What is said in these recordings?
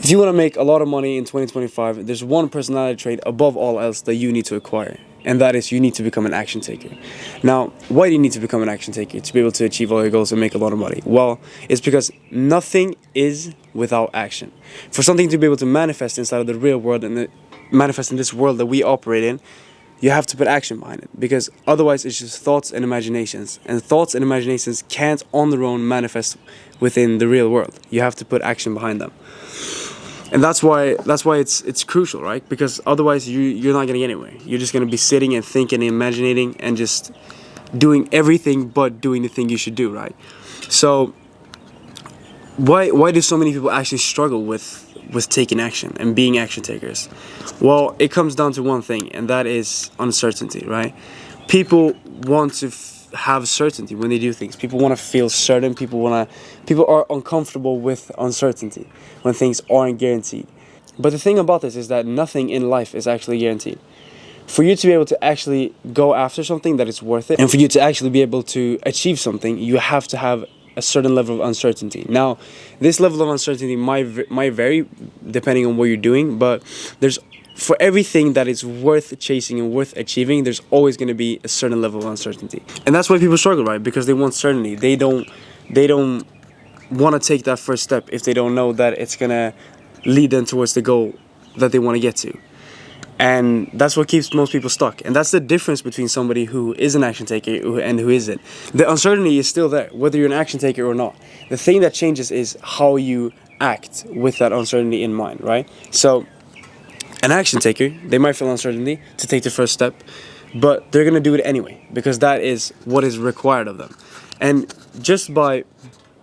If you want to make a lot of money in 2025, there's one personality trait above all else that you need to acquire, and that is you need to become an action taker. Now, why do you need to become an action taker to be able to achieve all your goals and make a lot of money? Well, it's because nothing is without action. For something to be able to manifest inside of the real world and manifest in this world that we operate in, you have to put action behind it, because otherwise it's just thoughts and imaginations, and thoughts and imaginations can't on their own manifest within the real world. You have to put action behind them. And that's why it's crucial, right? Because otherwise you're not gonna get anywhere. You're just gonna be sitting and thinking and imagining and just doing everything but doing the thing you should do, right? So why do so many people actually struggle with taking action and being action takers? Well, it comes down to one thing, and that is uncertainty, right? People want to have certainty when they do things. People want to feel certain. People are uncomfortable with uncertainty when things aren't guaranteed. But the thing about this is that nothing in life is actually guaranteed. For you to be able to actually go after something that is worth it, and for you to actually be able to achieve something, you have to have a certain level of uncertainty. Now, this level of uncertainty might vary depending on what you're doing, but for everything that is worth chasing and worth achieving, there's always going to be a certain level of uncertainty. And that's why people struggle, right? Because they want certainty. They don't want to take that first step if they don't know that it's going to lead them towards the goal that they want to get to. And that's what keeps most people stuck. And that's the difference between somebody who is an action taker and who isn't. The uncertainty is still there, whether you're an action taker or not. The thing that changes is how you act with that uncertainty in mind, right? So an action taker, they might feel uncertainty to take the first step, but they're going to do it anyway, because that is what is required of them. And just by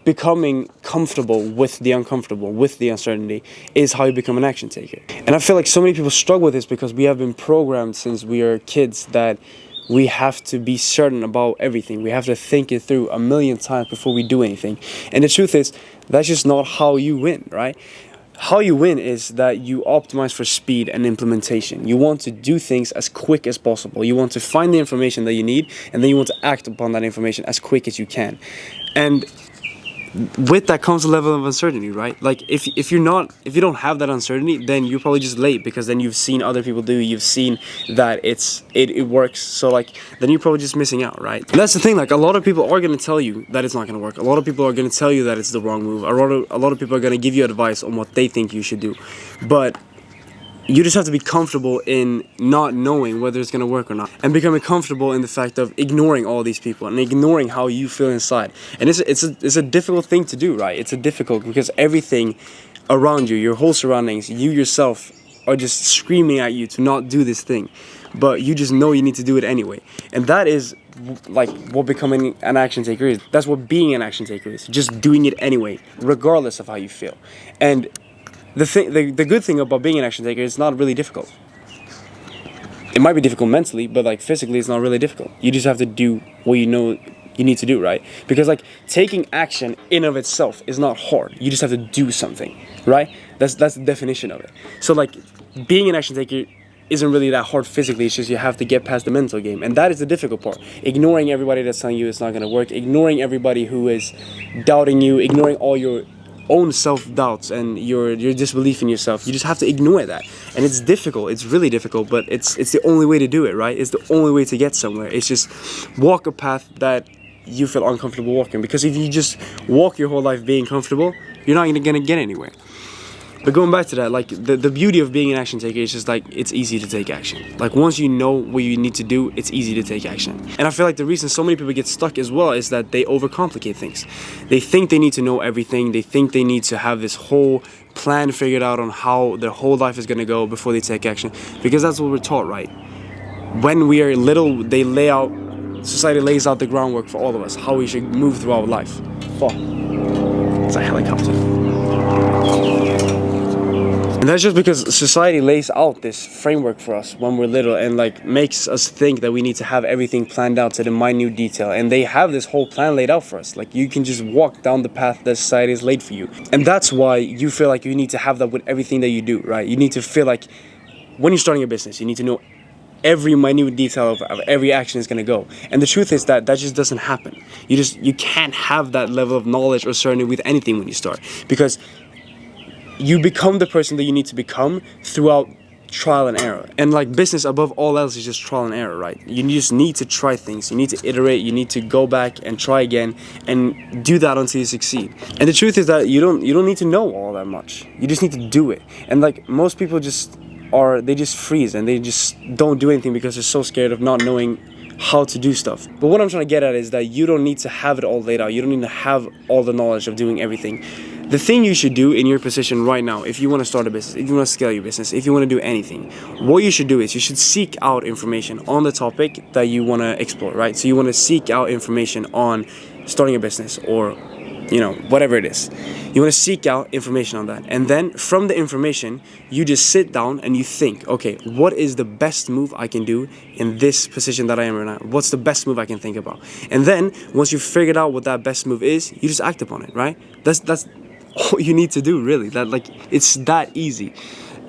becoming comfortable with the uncomfortable, with the uncertainty, is how you become an action taker. And I feel like so many people struggle with this because we have been programmed since we are kids that we have to be certain about everything. We have to think it through a million times before we do anything. And the truth is, that's just not how you win, right? How you win is that you optimize for speed and implementation. You want to do things as quick as possible. You want to find the information that you need, and then you want to act upon that information as quick as you can. And with that comes a level of uncertainty, right? Like if you don't have that uncertainty, then you're probably just late, because then you've seen other people do, you've seen that it works. So like then you're probably just missing out, right? And that's the thing. Like a lot of people are gonna tell you that it's not gonna work. A lot of people are gonna tell you that it's the wrong move. A lot of people are gonna give you advice on what they think you should do, but you just have to be comfortable in not knowing whether it's going to work or not, and becoming comfortable in the fact of ignoring all these people and ignoring how you feel inside. And it's a difficult thing to do, right? It's a difficult, because everything around you, your whole surroundings, you yourself are just screaming at you to not do this thing, but you just know you need to do it anyway. And that is like what becoming an action taker is. That's what being an action taker is. Just doing it anyway, regardless of how you feel. And the good thing about being an action taker is it's not really difficult. It might be difficult mentally, but like physically it's not really difficult. You just have to do what you know you need to do, right? Because like taking action in of itself is not hard. You just have to do something, right? That's the definition of it. So like being an action taker isn't really that hard physically. It's just you have to get past the mental game, and that is the difficult part. Ignoring everybody that's telling you it's not going to work, ignoring everybody who is doubting you, ignoring all your own self-doubts and your disbelief in yourself. You just have to ignore that. And it's difficult. It's really difficult, but it's the only way to do it, right? It's the only way to get somewhere. It's just walk a path that you feel uncomfortable walking. Because if you just walk your whole life being comfortable, you're not going to get anywhere. But going back to that, like the beauty of being an action taker is just like it's easy to take action. Like once you know what you need to do, it's easy to take action. And I feel like the reason so many people get stuck as well is that they overcomplicate things. They think they need to know everything. They think they need to have this whole plan figured out on how their whole life is going to go before they take action. Because that's what we're taught, right? When we are little, society lays out the groundwork for all of us, how we should move through our life. Fuck. It's a helicopter. And that's just because society lays out this framework for us when we're little, and like makes us think that we need to have everything planned out to the minute detail. And they have this whole plan laid out for us. Like you can just walk down the path that society has laid for you. And that's why you feel like you need to have that with everything that you do, right? You need to feel like when you're starting a business, you need to know every minute detail of every action is going to go. And the truth is that just doesn't happen. You can't have that level of knowledge or certainty with anything when you start, because you become the person that you need to become throughout trial and error. And like business above all else is just trial and error, right? You just need to try things, you need to iterate, you need to go back and try again and do that until you succeed. And the truth is that you don't need to know all that much. You just need to do it. And like most people they just freeze and they just don't do anything because they're so scared of not knowing how to do stuff. But what I'm trying to get at is that you don't need to have it all laid out. You don't need to have all the knowledge of doing everything. The thing you should do in your position right now, if you want to start a business, if you want to scale your business, if you want to do anything, what you should do is you should seek out information on the topic that you want to explore, right? So you want to seek out information on starting a business or, whatever it is. You want to seek out information on that. And then from the information, you just sit down and you think, okay, what is the best move I can do in this position that I am right now? What's the best move I can think about? And then once you've figured out what that best move is, you just act upon it, right? That's all you need to do, really. It's that easy.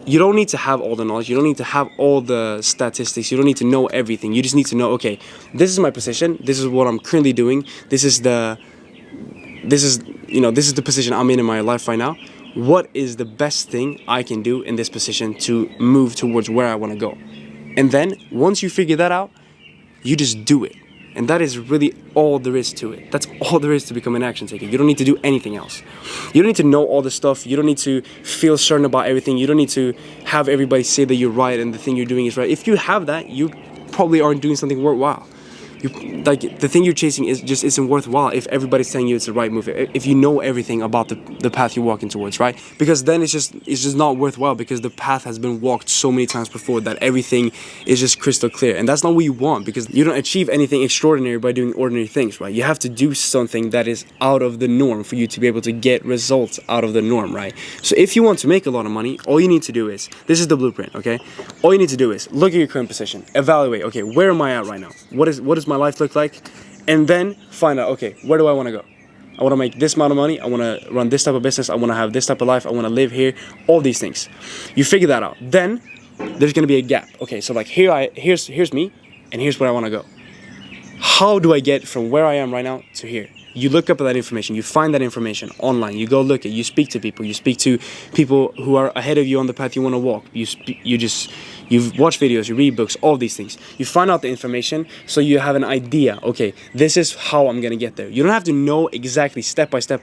You don't need to have all the knowledge. You don't need to have all the statistics. You don't need to know everything. You just need to know, okay, this is my position. This is what I'm currently doing. This is the position I'm in my life right now. What is the best thing I can do in this position to move towards where I want to go? And then once you figure that out, you just do it. And that is really all there is to it. That's all there is to become an action taker. You don't need to do anything else. You don't need to know all the stuff. You don't need to feel certain about everything. You don't need to have everybody say that you're right and the thing you're doing is right. If you have that, you probably aren't doing something worthwhile. The thing you're chasing isn't worthwhile if everybody's telling you it's the right move. If you know everything about the path you're walking towards, right? Because then it's just not worthwhile because the path has been walked so many times before that everything is just crystal clear. And that's not what you want because you don't achieve anything extraordinary by doing ordinary things, right? You have to do something that is out of the norm for you to be able to get results out of the norm, right? So if you want to make a lot of money, all you need to do is, this is the blueprint, okay? All you need to do is look at your current position, evaluate, okay, where am I at right now? What does my life look like? And then find out, okay, where do I want to go? I want to make this amount of money. I want to run this type of business. I want to have this type of life. I want to live here. All these things. You figure that out. Then there's going to be a gap. Okay, so like here's me, and here's where I want to go. How do I get from where I am right now to here? You look up that information. You find that information online. You go look at. You speak to people. You speak to people who are ahead of you on the path you want to walk. You watch videos. You read books. All these things. You find out the information so you have an idea. Okay, this is how I'm gonna get there. You don't have to know exactly step by step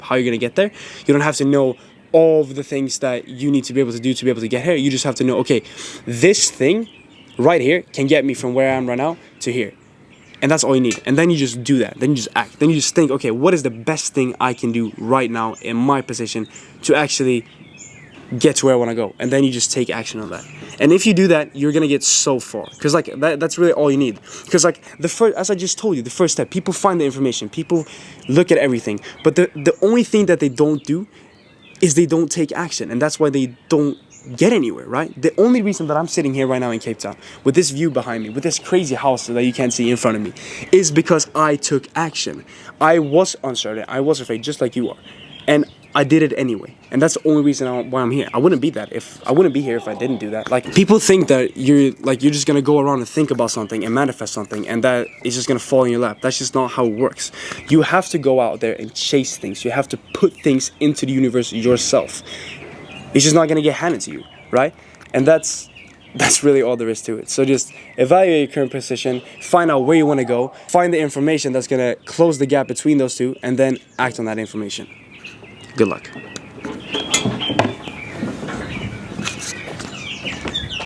how you're gonna get there. You don't have to know all of the things that you need to be able to do to be able to get here. You just have to know, okay, this thing right here can get me from where I am right now to here. And that's all you need. And then you just do that. Then you just act. Then you just think, okay, what is the best thing I can do right now in my position to actually get to where I want to go? And then you just take action on that. And if you do that, you're going to get so far. Because like that's really all you need. Because like as I just told you, the first step, people find the information. People look at everything. But the only thing that they don't do is they don't take action. And that's why they don't get anywhere, right? The only reason that I'm sitting here right now in Cape Town with this view behind me, with this crazy house that you can't see in front of me, is because I took action. I was uncertain, I was afraid, just like you are, and I did it anyway. And that's the only reason why I'm here. I wouldn't be here if I didn't do that. Like, people think that you're just gonna go around and think about something and manifest something and that is just gonna fall in your lap. That's just not how it works. You have to go out there and chase things. You have to put things into the universe yourself. It's just not going to get handed to you, right? And that's really all there is to it. So just evaluate your current position, find out where you want to go, find the information that's going to close the gap between those two, and then act on that information. Good luck.